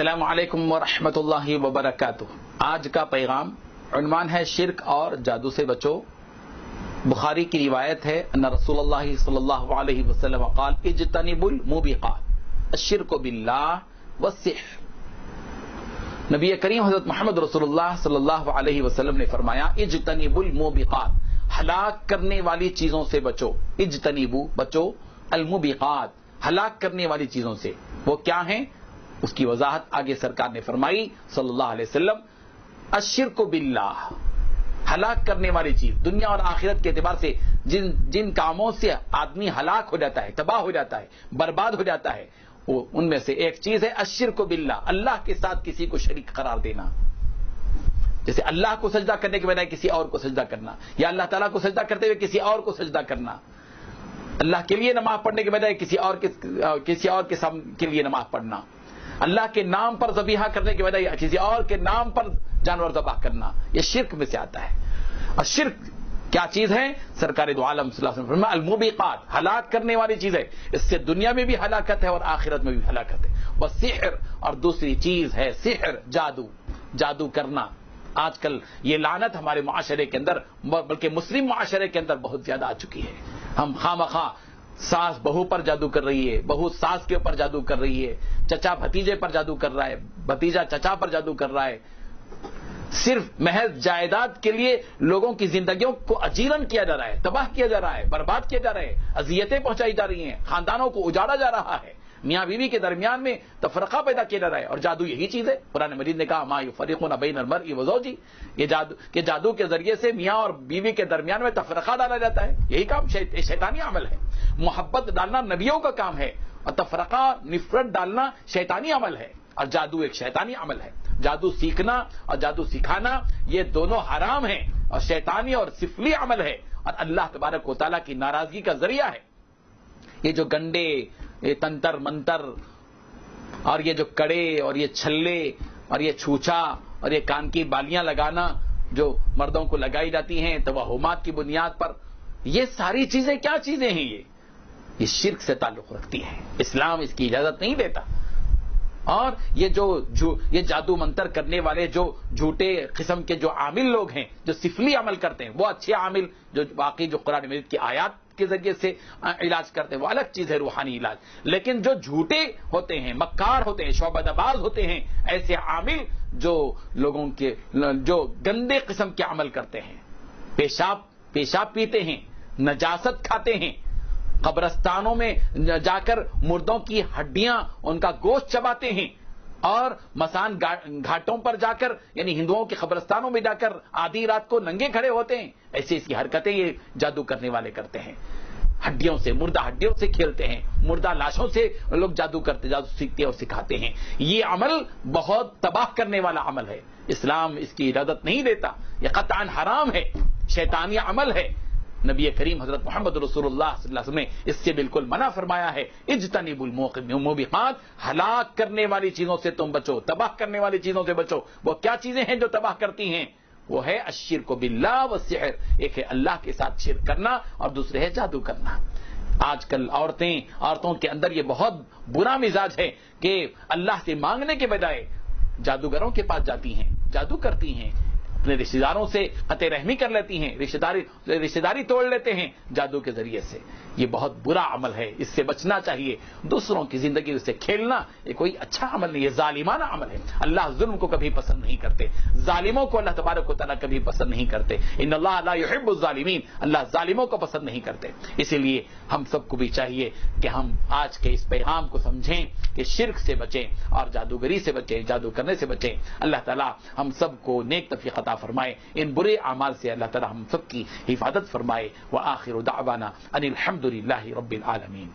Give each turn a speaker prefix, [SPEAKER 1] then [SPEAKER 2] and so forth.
[SPEAKER 1] السلام علیکم ورحمۃ اللہ وبرکاتہ۔ آج کا پیغام عنوان ہے شرک اور جادو سے بچو۔ بخاری کی روایت ہے ان رسول اللہ صلی اللہ علیہ وسلم قال اجتنبوا الموبقات الشرک باللہ والسحر۔ نبی کریم حضرت محمد رسول اللہ صلی اللہ علیہ وسلم نے فرمایا اجتنبوا الموبقات، ہلاک کرنے والی چیزوں سے بچو۔ اجتنبوا، بچو، الموبقات، ہلاک کرنے والی چیزوں سے۔ وہ کیا ہیں؟ اس کی وضاحت آگے سرکار نے فرمائی صلی اللہ علیہ وسلم، الشرک باللہ، ہلاک کرنے والی چیز۔ دنیا اور آخرت کے اعتبار سے جن کاموں سے آدمی ہلاک ہو جاتا ہے، تباہ ہو جاتا ہے، برباد ہو جاتا ہے، وہ ان میں سے ایک چیز ہے الشرک باللہ، اللہ کے ساتھ کسی کو شریک قرار دینا۔ جیسے اللہ کو سجدہ کرنے کے بجائے کسی اور کو سجدہ کرنا، یا اللہ تعالیٰ کو سجدہ کرتے ہوئے کسی اور کو سجدہ کرنا، اللہ کے لیے نماز پڑھنے کے بجائے کسی اور کے لیے نماز پڑھنا، اللہ کے نام پر ذبیحہ کرنے کے بجائے کسی اور کے نام پر جانور ذبح کرنا، یہ شرک میں سے آتا ہے۔ اور شرک کیا چیز ہے؟ سرکار دو عالم صلی اللہ علیہ وسلم فرمایا الموبقات، ہلاک کرنے والی چیز ہے، اس سے دنیا میں بھی ہلاکت ہے اور آخرت میں بھی ہلاکت ہے۔ والسحر، اور دوسری چیز ہے سحر، جادو، جادو کرنا۔ آج کل یہ لعنت ہمارے معاشرے کے اندر، بلکہ مسلم معاشرے کے اندر بہت زیادہ آ چکی ہے۔ ہم خواہ ساس بہو پر جادو کر رہی ہے، بہو ساس کے اوپر جادو کر رہی ہے، چچا بھتیجے پر جادو کر رہا ہے، بھتیجا چچا پر جادو کر رہا ہے۔ صرف محض جائیداد کے لیے لوگوں کی زندگیوں کو اجیرن کیا جا رہا ہے، تباہ کیا جا رہا ہے، برباد کیا جا رہا ہے، اذیتیں پہنچائی جا رہی ہیں، خاندانوں کو اجاڑا جا رہا ہے، میاں بیوی کے درمیان میں تفرقہ پیدا کیا جا رہا ہے۔ اور جادو یہی چیز ہے۔ قرآن مجید نے کہا ما یفرقون بین المرء وزوجہ، یہ جادو کے ذریعے سے میاں اور بیوی کے درمیان میں تفرقہ ڈالا جاتا ہے۔ یہی کام شیطانی عمل ہے۔ محبت ڈالنا نبیوں کا کام ہے، اور تفرقہ نفرت ڈالنا شیطانی عمل ہے، اور جادو ایک شیطانی عمل ہے۔ جادو سیکھنا اور جادو سکھانا یہ دونوں حرام ہیں اور شیطانی اور سفلی عمل ہے، اور اللہ تبارک و تعالیٰ کی ناراضگی کا ذریعہ ہے۔ یہ جو گنڈے، یہ تنتر منتر، اور یہ جو کڑے اور یہ چھلے اور یہ چھوچا اور یہ کان کی بالیاں لگانا جو مردوں کو لگائی جاتی ہیں توہمات کی بنیاد پر، یہ ساری چیزیں کیا چیزیں ہیں؟ یہ شرک سے تعلق رکھتی ہیں۔ اسلام اس کی اجازت نہیں دیتا۔ اور یہ یہ جادو منتر کرنے والے جو جھوٹے قسم کے جو عامل لوگ ہیں، جو سفلی عمل کرتے ہیں، وہ اچھے عامل جو باقی جو قرآن مجید کی آیات کے ذریعے سے علاج کرتے ہیں، وہ الگ چیز ہے، روحانی علاج۔ لیکن جو جھوٹے ہوتے ہیں، مکار ہوتے ہیں، شعبدہ باز ہوتے ہیں، ایسے عامل جو لوگوں کے جو گندے قسم کے عمل کرتے ہیں، پیشاب پیتے ہیں، نجاست کھاتے ہیں، قبرستانوں میں جا کر مردوں کی ہڈیاں، ان کا گوشت چباتے ہیں، اور مسان گھاٹوں پر جا کر، یعنی ہندوؤں کے قبرستانوں میں جا کر آدھی رات کو ننگے کھڑے ہوتے ہیں، ایسی اس کی حرکتیں یہ جادو کرنے والے کرتے ہیں۔ ہڈیوں سے، مردہ ہڈیوں سے کھیلتے ہیں، مردہ لاشوں سے لوگ جادو سیکھتے اور سکھاتے ہیں۔ یہ عمل بہت تباہ کرنے والا عمل ہے، اسلام اس کی اجازت نہیں دیتا، یہ قطعاً حرام ہے، شیطانی عمل ہے۔ نبی کریم حضرت محمد رسول اللہ صلی اللہ علیہ وسلم نے اس سے بالکل منع فرمایا ہے، اجتنبوا الموبقات، ہلاک کرنے والی چیزوں سے تم بچو، تباہ کرنے والی چیزوں سے بچو۔ وہ کیا چیزیں ہیں جو تباہ کرتی ہیں؟ وہ ہے الشرک باللہ والسحر، ایک ہے اللہ کے ساتھ شرک کرنا اور دوسرے ہے جادو کرنا۔ آج کل عورتوں کے اندر یہ بہت برا مزاج ہے کہ اللہ سے مانگنے کے بجائے جادوگروں کے پاس جاتی ہیں، جادو کرتی ہیں، اپنے رشتہ داروں سے قطع رحمی کر لیتی ہیں، رشتہ داری توڑ لیتے ہیں جادو کے ذریعے سے۔ یہ بہت برا عمل ہے، اس سے بچنا چاہیے۔ دوسروں کی زندگی سے کھیلنا یہ کوئی اچھا عمل نہیں، یہ ظالمانہ عمل ہے۔ اللہ ظلم کو کبھی پسند نہیں کرتے، ظالموں کو اللہ تبارک و تعالیٰ کبھی پسند نہیں کرتے۔ ان اللہ لا يحب الظالمین، اللہ ظالموں کو پسند نہیں کرتے۔ اسی لیے ہم سب کو بھی چاہیے کہ ہم آج کے اس پیغام کو سمجھیں کہ شرک سے بچیں اور جادوگری سے بچیں، جادو کرنے سے بچیں۔ اللہ تعالیٰ ہم سب کو نیک توفیق عطا فرمائے، ان برے اعمال سے اللہ تعالیٰ ہم سب کی حفاظت فرمائے۔ وآخر دعوانا ان الحمد للہ رب العالمین۔